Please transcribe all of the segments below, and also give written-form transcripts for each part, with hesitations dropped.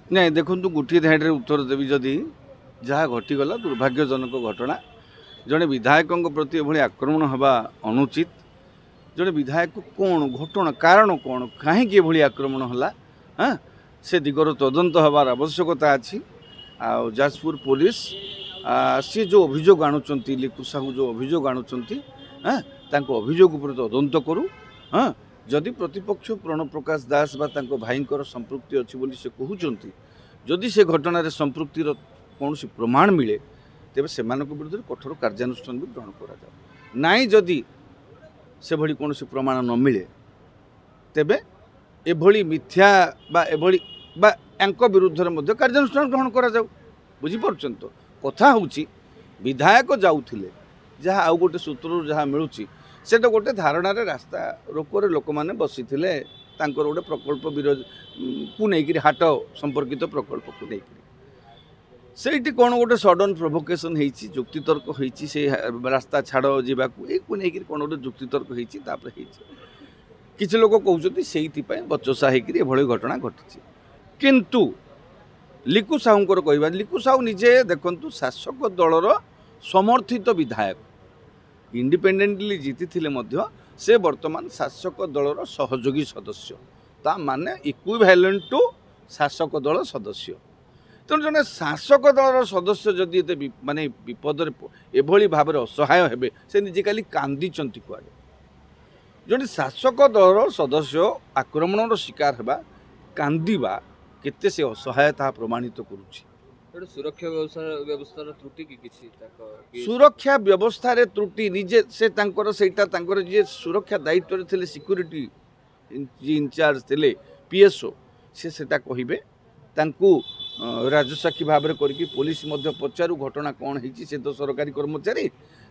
ନାଇଁ ଦେଖନ୍ତୁ ଗୋଟିଏ ଧାଡ଼ିରେ ଉତ୍ତର ଦେବି ଯଦି ଯାହା ଘଟିଗଲା ଦୁର୍ଭାଗ୍ୟଜନକ ଘଟଣା ଜଣେ ବିଧାୟକଙ୍କ ପ୍ରତି ଏଭଳି ଆକ୍ରମଣ ହେବା ଅନୁଚିତ ଜଣେ ବିଧାୟକ କ'ଣ ଘଟଣା କାରଣ କ'ଣ କାହିଁକି ଏଭଳି ଆକ୍ରମଣ ହେଲା ହଁ ସେ ଦିଗର ତଦନ୍ତ ହେବାର ଆବଶ୍ୟକତା ଅଛି ଆଉ ଯାଜପୁର ପୋଲିସ ସିଏ ଯେଉଁ ଅଭିଯୋଗ ଆଣୁଛନ୍ତି ଲିକୁ ସାହୁ ଯେଉଁ ଅଭିଯୋଗ ଆଣୁଛନ୍ତି ହଁ ତାଙ୍କ ଅଭିଯୋଗ ଉପରେ ତଦନ୍ତ କରୁ ହଁ ଯଦି ପ୍ରତିପକ୍ଷ ପ୍ରଣପ୍ରକାଶ ଦାସ ବା ତାଙ୍କ ଭାଇଙ୍କର ସମ୍ପୃକ୍ତି ଅଛି ବୋଲି ସେ କହୁଛନ୍ତି ଯଦି ସେ ଘଟଣାରେ ସମ୍ପୃକ୍ତିର କୌଣସି ପ୍ରମାଣ ମିଳେ ତେବେ ସେମାନଙ୍କ ବିରୁଦ୍ଧରେ କଠୋର କାର୍ଯ୍ୟାନୁଷ୍ଠାନ ବି ଗ୍ରହଣ କରାଯାଉ ନାହିଁ ଯଦି ସେଭଳି କୌଣସି ପ୍ରମାଣ ନ ମିଳେ ତେବେ ଏଭଳି ମିଥ୍ୟା ବା ଏଭଳି ବା ୟାଙ୍କ ବିରୁଦ୍ଧରେ ମଧ୍ୟ କାର୍ଯ୍ୟାନୁଷ୍ଠାନ ଗ୍ରହଣ କରାଯାଉ ବୁଝିପାରୁଛନ୍ତି ତ କଥା ହେଉଛି ବିଧାୟକ ଯାଉଥିଲେ ଯାହା ଆଉ ଗୋଟେ ସୂତ୍ରରୁ ଯାହା ମିଳୁଛି ସେଟା ଗୋଟେ ଧାରଣାରେ ରାସ୍ତା ରୋକରେ ଲୋକମାନେ ବସିଥିଲେ ତାଙ୍କର ଗୋଟେ ପ୍ରକଳ୍ପ ବିରୋଧକୁ ନେଇକରି ହାଟ ସମ୍ପର୍କିତ ପ୍ରକଳ୍ପକୁ ନେଇକରି ସେଇଠି କ'ଣ ଗୋଟେ ସଡନ୍ ପ୍ରୋଭୋକେସନ୍ ହେଇଛି ଯୁକ୍ତିତର୍କ ହେଇଛି ସେ ରାସ୍ତା ଛାଡ଼ ଯିବାକୁ ଏକୁ ନେଇକରି କ'ଣ ଗୋଟେ ଯୁକ୍ତିତର୍କ ହେଇଛି ତାପରେ ହେଇଛି କିଛି ଲୋକ କହୁଛନ୍ତି ସେଇଥିପାଇଁ ବଚସା ହେଇକରି ଏଭଳି ଘଟଣା ଘଟିଛି କିନ୍ତୁ ଲିକୁ ସାହୁଙ୍କର କହିବା ଲିକୁ ସାହୁ ନିଜେ ଦେଖନ୍ତୁ ଶାସକ ଦଳର ସମର୍ଥିତ ବିଧାୟକ ଇଣ୍ଡିପେଣ୍ଡେଣ୍ଟଲି ଜିତିଥିଲେ ମଧ୍ୟ ସେ ବର୍ତ୍ତମାନ ଶାସକ ଦଳର ସହଯୋଗୀ ସଦସ୍ୟ ତା ମାନେ ଇକ୍ୱିଭାଲେଣ୍ଟ ଟୁ ଶାସକ ଦଳ ସଦସ୍ୟ ତେଣୁ ଜଣେ ଶାସକ ଦଳର ସଦସ୍ୟ ଯଦି ଏତେ ମାନେ ବିପଦରେ ଏଭଳି ଭାବରେ ଅସହାୟ ହେବେ ସେ ନିଜେ କାଲି କାନ୍ଦିଛନ୍ତି କୁଆଡ଼େ ଜଣେ ଶାସକ ଦଳର ସଦସ୍ୟ ଆକ୍ରମଣର ଶିକାର ହେବା କାନ୍ଦିବା କେତେ ସେ ଅସହାୟ ତାହା ପ୍ରମାଣିତ କରୁଛି ସୁରକ୍ଷା ବ୍ୟବସ୍ଥାର ତ୍ରୁଟି କି କିଛି ସୁରକ୍ଷା ବ୍ୟବସ୍ଥାରେ ତ୍ରୁଟି ନିଜେ ସେ ତାଙ୍କର ସେଇଟା ତାଙ୍କର ଯିଏ ସୁରକ୍ଷା ଦାୟିତ୍ୱରେ ଥିଲେ ସିକ୍ୟୁରିଟି ଇନଚାର୍ଜ ଥିଲେ ପିଏସ୍ଓ ସେ ସେଟା କହିବେ ତାଙ୍କୁ ରାଜସାକ୍ଷୀ ଭାବରେ କରିକି ପୋଲିସ ମଧ୍ୟ ପଚାରୁ ଘଟଣା କ'ଣ ହେଇଛି ସେ ତ ସରକାରୀ କର୍ମଚାରୀ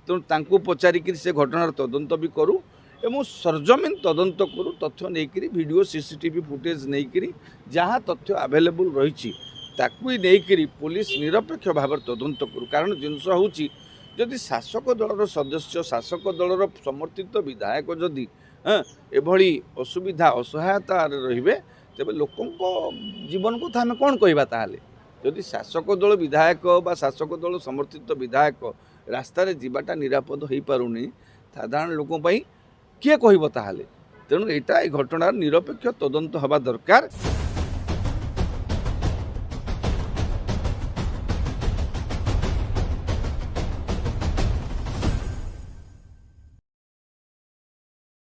ତେଣୁ ତାଙ୍କୁ ପଚାରିକି ସେ ଘଟଣାର ତଦନ୍ତ ବି କରୁ ଏବଂ ସରଜମିନ ତଦନ୍ତ କରୁ ତଥ୍ୟ ନେଇକରି ଭିଡ଼ିଓ ସିସିଟିଭି ଫୁଟେଜ୍ ନେଇକରି ଯାହା ତଥ୍ୟ ଆଭେଲେବୁଲ୍ ରହିଛି ତାକୁ ନେଇକରି ପୋଲିସ ନିରପେକ୍ଷ ଭାବରେ ତଦନ୍ତ କରୁ କାରଣ ଜିନିଷ ହେଉଛି ଯଦି ଶାସକ ଦଳର ସଦସ୍ୟ ଶାସକ ଦଳର ସମର୍ଥିତ ବିଧାୟକ ଯଦି ଏଭଳି ଅସୁବିଧା ଅସହାୟତାରେ ରହିବେ ତେବେ ଲୋକଙ୍କ ଜୀବନ କଥା ଆମେ କ'ଣ କହିବା ତାହେଲେ ଯଦି ଶାସକ ଦଳ ବିଧାୟକ ବା ଶାସକ ଦଳ ସମର୍ଥିତ ବିଧାୟକ ରାସ୍ତାରେ ଯିବାଟା ନିରାପଦ ହୋଇପାରୁନି ସାଧାରଣ ଲୋକଙ୍କ ପାଇଁ କିଏ କହିବ ତାହେଲେ ତେଣୁ ଏଇଟା ଏ ଘଟଣାର ନିରପେକ୍ଷ ତଦନ୍ତ ହେବା ଦରକାର।